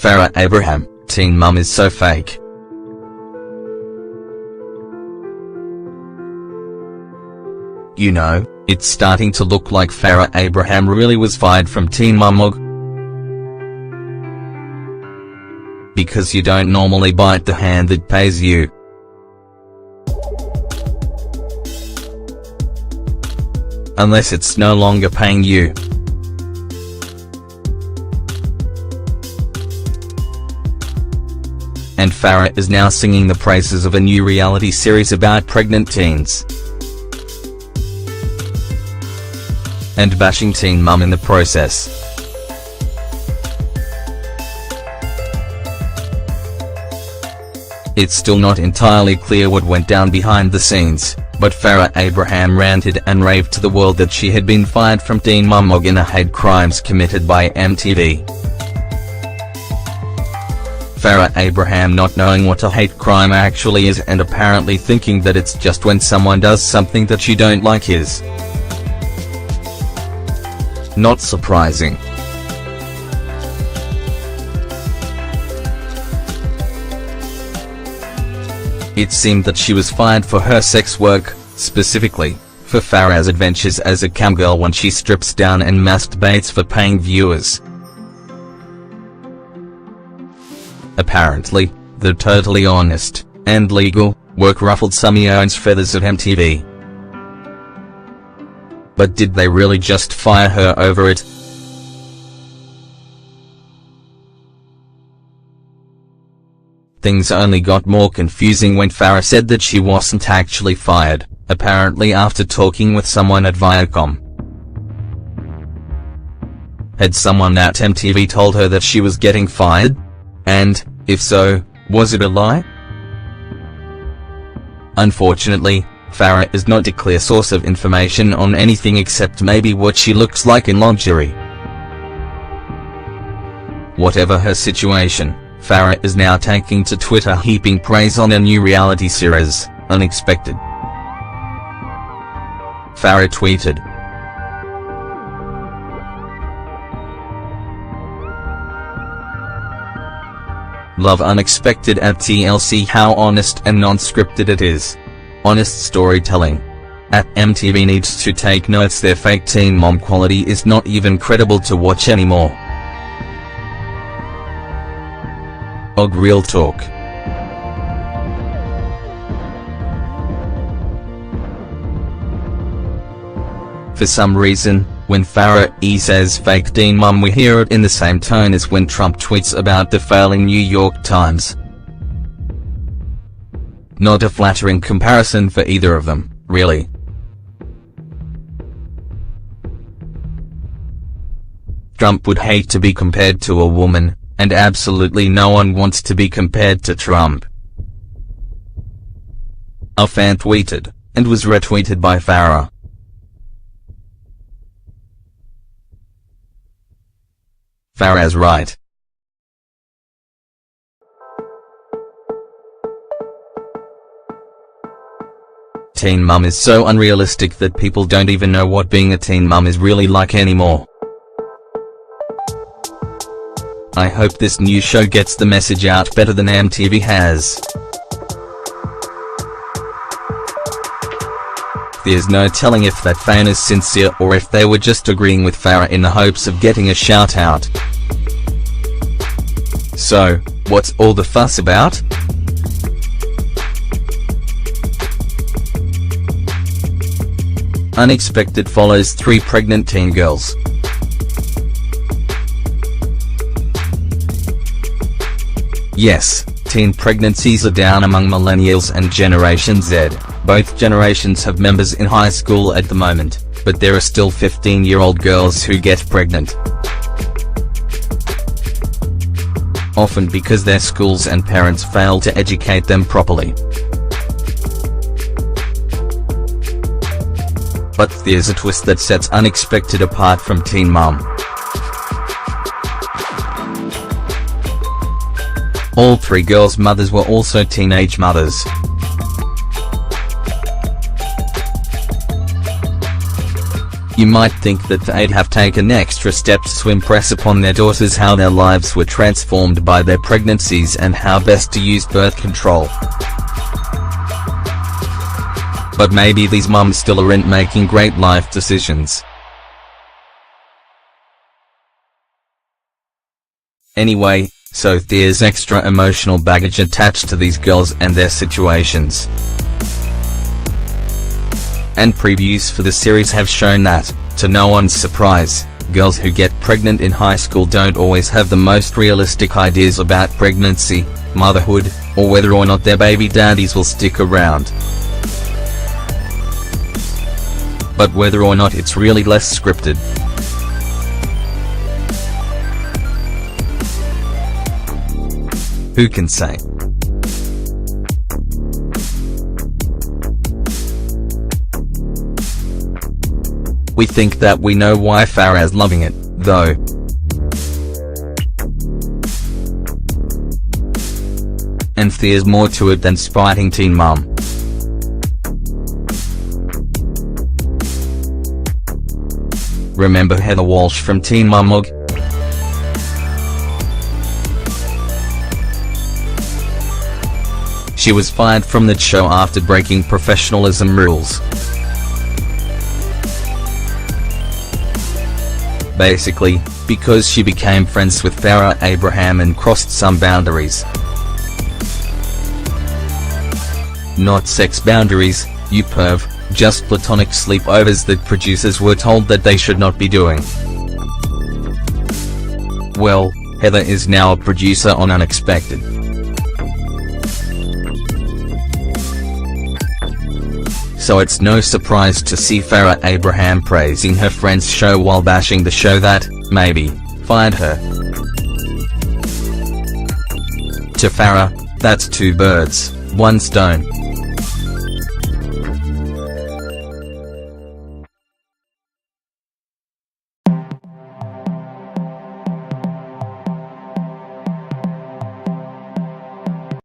Farrah Abraham, teen mum is so fake. You know, it's starting to look like Farrah Abraham really was fired from Teen Mum Mag. Because you don't normally bite the hand that pays you. Unless it's no longer paying you. And Farrah is now singing the praises of a new reality series about pregnant teens. And bashing Teen Mum in the process. It's still not entirely clear what went down behind the scenes, but Farrah Abraham ranted and raved to the world that she had been fired from Teen Mum Mag in a hate crimes committed by MTV. Farrah Abraham not knowing what a hate crime actually is and apparently thinking that it's just when someone does something that you don't like is. Not surprising. It seemed that she was fired for her sex work, specifically, for Farrah's adventures as a camgirl when she strips down and masturbates for paying viewers. Apparently, the totally honest, and legal, work ruffled some Eon's feathers at MTV. But did they really just fire her over it? Things only got more confusing when Farrah said that she wasn't actually fired, apparently after talking with someone at Viacom. Had someone at MTV told her that she was getting fired? And, if so, was it a lie? Unfortunately, Farrah is not a clear source of information on anything except maybe what she looks like in lingerie. Whatever her situation, Farrah is now taking to Twitter heaping praise on a new reality series, Unexpected. Farrah tweeted, "Love Unexpected at TLC. How honest and non-scripted it is. Honest storytelling. At MTV needs to take notes. Their fake teen mom quality is not even credible to watch anymore. Og real talk." For some reason, when Farrah says fake teen mum, we hear it in the same tone as when Trump tweets about the failing New York Times. Not a flattering comparison for either of them, really. Trump would hate to be compared to a woman, and absolutely no one wants to be compared to Trump. A fan tweeted, and was retweeted by Farrah. Farrah's right. Teen mum is so unrealistic that people don't even know what being a teen mum is really like anymore. I hope this new show gets the message out better than MTV has. There's no telling if that fan is sincere or if they were just agreeing with Farrah in the hopes of getting a shout out. So, what's all the fuss about? Unexpected follows 3 pregnant teen girls. Yes, teen pregnancies are down among millennials and Generation Z. Both generations have members in high school at the moment, but there are still 15-year-old girls who get pregnant. Often because their schools and parents fail to educate them properly. But there's a twist that sets Unexpected apart from Teen Mum. All 3 girls' mothers were also teenage mothers. You might think that they'd have taken extra steps to impress upon their daughters how their lives were transformed by their pregnancies and how best to use birth control. But maybe these mums still aren't making great life decisions. Anyway, so there's extra emotional baggage attached to these girls and their situations. And previews for the series have shown that, to no one's surprise, girls who get pregnant in high school don't always have the most realistic ideas about pregnancy, motherhood, or whether or not their baby daddies will stick around. But whether or not it's really less scripted. Who can say? We think that we know why Farrah's loving it, though. And there's more to it than spiting teen mum. Remember Heather Walsh from Teen Mum Mug? She was fired from that show after breaking professionalism rules. Basically, because she became friends with Farrah Abraham and crossed some boundaries. Not sex boundaries, you perv, just platonic sleepovers that producers were told that they should not be doing. Well, Heather is now a producer on Unexpected. So it's no surprise to see Farrah Abraham praising her friend's show while bashing the show that, maybe, fired her. To Farrah, that's two birds, one stone.